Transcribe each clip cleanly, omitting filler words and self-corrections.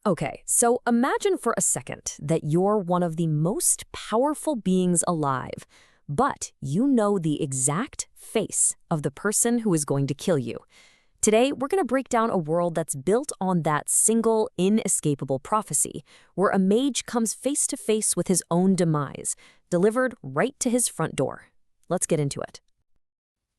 Okay, so imagine for a second that you're one of the most powerful beings alive, but you know the exact face of the person who is going to kill you. Today, we're going to break down a world that's built on that single, inescapable prophecy, where a mage comes face to face with his own demise, delivered right to his front door. Let's get into it.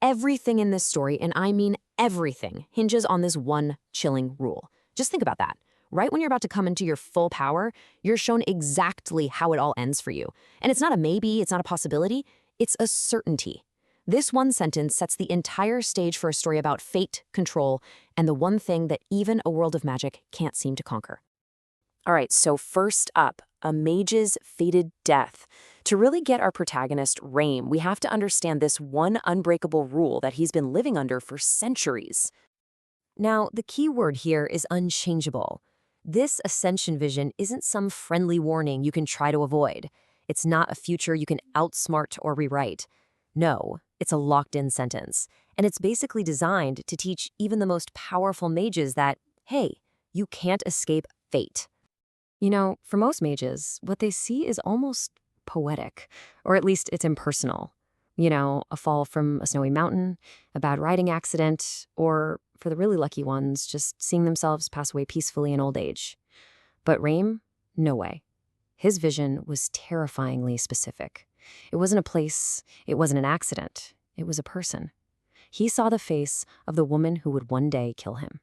Everything in this story, and I mean everything, hinges on this one chilling rule. Just think about that. Right when you're about to come into your full power, you're shown exactly how it all ends for you. And it's not a maybe, it's not a possibility, it's a certainty. This one sentence sets the entire stage for a story about fate, control, and the one thing that even a world of magic can't seem to conquer. All right, so first up, a mage's fated death. To really get our protagonist, Rhaim, we have to understand this one unbreakable rule that he's been living under for centuries. Now, the key word here is unchangeable. This ascension vision isn't some friendly warning you can try to avoid. It's not a future you can outsmart or rewrite. No, it's a locked-in sentence. And it's basically designed to teach even the most powerful mages that, hey, you can't escape fate. You know, for most mages, what they see is almost poetic, or at least it's impersonal. You know, a fall from a snowy mountain, a bad riding accident, or, for the really lucky ones, just seeing themselves pass away peacefully in old age. But Rhaim, no way. His vision was terrifyingly specific. It wasn't a place, it wasn't an accident, it was a person. He saw the face of the woman who would one day kill him.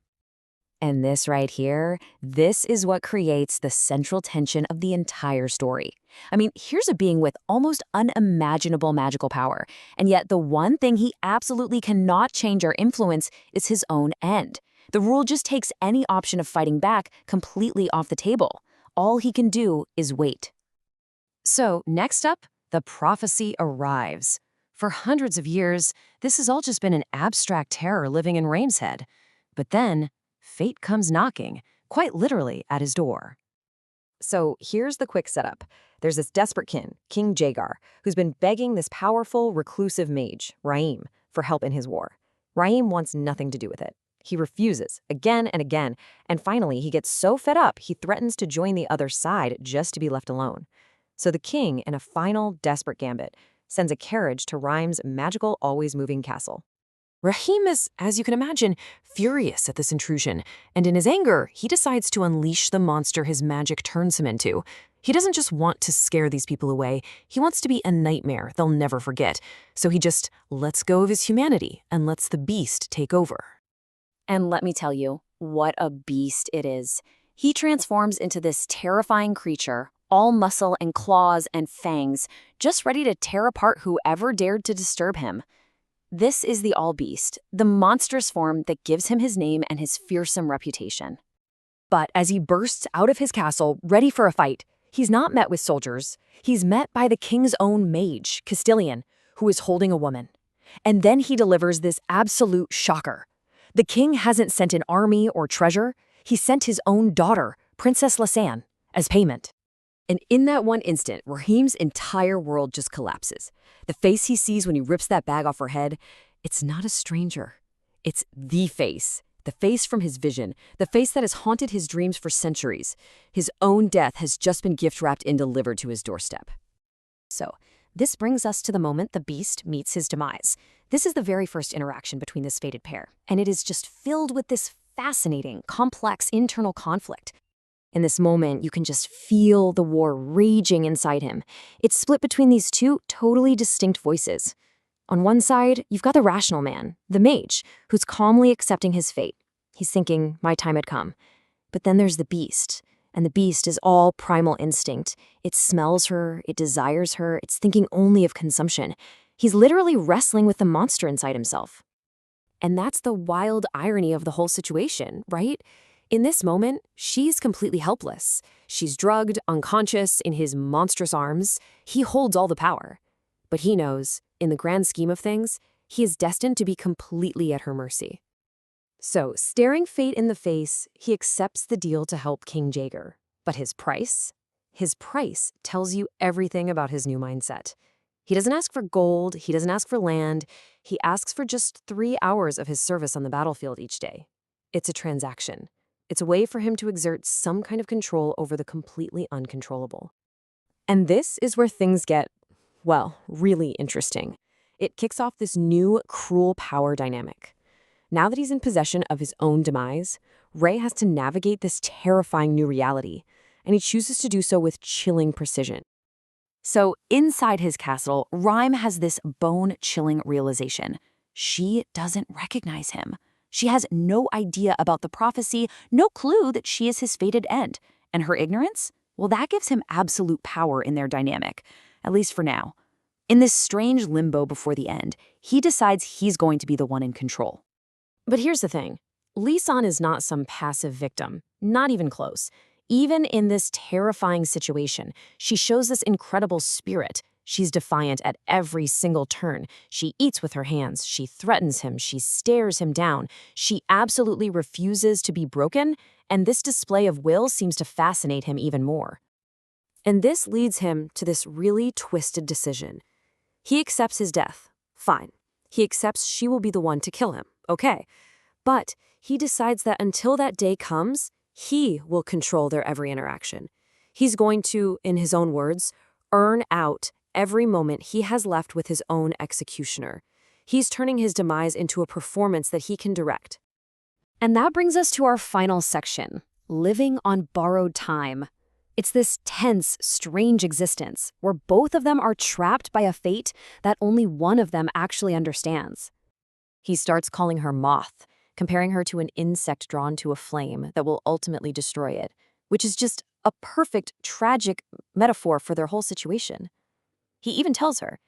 And this right here, this is what creates the central tension of the entire story. I mean, here's a being with almost unimaginable magical power, and yet the one thing he absolutely cannot change or influence is his own end. The rule just takes any option of fighting back completely off the table. All he can do is wait. So, next up, the prophecy arrives. For hundreds of years, this has all just been an abstract terror living in Rhaim's head. But then, fate comes knocking, quite literally, at his door. So here's the quick setup. There's this desperate kin, King Jaegar, who's been begging this powerful, reclusive mage, Rhaim, for help in his war. Rhaim wants nothing to do with it. He refuses, again and again, and finally he gets so fed up he threatens to join the other side just to be left alone. So the king, in a final, desperate gambit, sends a carriage to Rhaim's magical, always-moving castle. Rhaim is, as you can imagine, furious at this intrusion, and in his anger, he decides to unleash the monster his magic turns him into. He doesn't just want to scare these people away, he wants to be a nightmare they'll never forget, so he just lets go of his humanity and lets the beast take over. And let me tell you, what a beast it is. He transforms into this terrifying creature, all muscle and claws and fangs, just ready to tear apart whoever dared to disturb him. This is the All-Beast, the monstrous form that gives him his name and his fearsome reputation. But as he bursts out of his castle, ready for a fight, he's not met with soldiers. He's met by the king's own mage, Castilian, who is holding a woman. And then he delivers this absolute shocker. The king hasn't sent an army or treasure. He sent his own daughter, Princess Lisane, as payment. And in that one instant, Rhaim's entire world just collapses. The face he sees when he rips that bag off her head, it's not a stranger. It's the face from his vision, the face that has haunted his dreams for centuries. His own death has just been gift-wrapped and delivered to his doorstep. So, this brings us to the moment the beast meets his demise. This is the very first interaction between this fated pair, and it is just filled with this fascinating, complex internal conflict. In this moment, you can just feel the war raging inside him. It's split between these two totally distinct voices. On one side, you've got the rational man, the mage, who's calmly accepting his fate. He's thinking, my time had come. But then there's the beast, and the beast is all primal instinct. It smells her, it desires her, it's thinking only of consumption. He's literally wrestling with the monster inside himself. And that's the wild irony of the whole situation, right? In this moment, she's completely helpless. She's drugged, unconscious, in his monstrous arms. He holds all the power. But he knows, in the grand scheme of things, he is destined to be completely at her mercy. So, staring fate in the face, he accepts the deal to help King Jaegar. But his price? His price tells you everything about his new mindset. He doesn't ask for gold, he doesn't ask for land, he asks for just 3 hours of his service on the battlefield each day. It's a transaction. It's a way for him to exert some kind of control over the completely uncontrollable. And this is where things get, well, really interesting. It kicks off this new, cruel power dynamic. Now that he's in possession of his own demise, Ray has to navigate this terrifying new reality, and he chooses to do so with chilling precision. So inside his castle, Rhaim has this bone-chilling realization. She doesn't recognize him. She has no idea about the prophecy, no clue that she is his fated end. And her ignorance? Well, that gives him absolute power in their dynamic, at least for now. In this strange limbo before the end, he decides he's going to be the one in control. But here's the thing. Lisane is not some passive victim, not even close. Even in this terrifying situation, she shows this incredible spirit. She's defiant at every single turn. She eats with her hands. She threatens him. She stares him down. She absolutely refuses to be broken, and this display of will seems to fascinate him even more. And this leads him to this really twisted decision. He accepts his death. Fine. He accepts she will be the one to kill him. Okay. But he decides that until that day comes, he will control their every interaction. He's going to, in his own words, earn out every moment he has left with his own executioner. He's turning his demise into a performance that he can direct. And that brings us to our final section, living on borrowed time. It's this tense, strange existence where both of them are trapped by a fate that only one of them actually understands. He starts calling her Moth, comparing her to an insect drawn to a flame that will ultimately destroy it, which is just a perfect, tragic metaphor for their whole situation. He even tells her,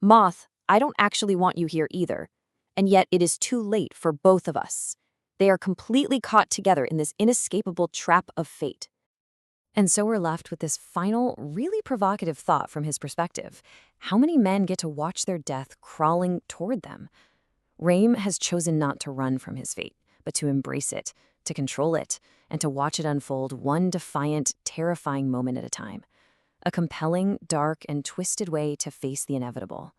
"Moth, I don't actually want you here either, and yet it is too late for both of us." They are completely caught together in this inescapable trap of fate. And so we're left with this final, really provocative thought from his perspective. How many men get to watch their death crawling toward them? Rhaim has chosen not to run from his fate, but to embrace it, to control it, and to watch it unfold one defiant, terrifying moment at a time. A compelling, dark, and twisted way to face the inevitable.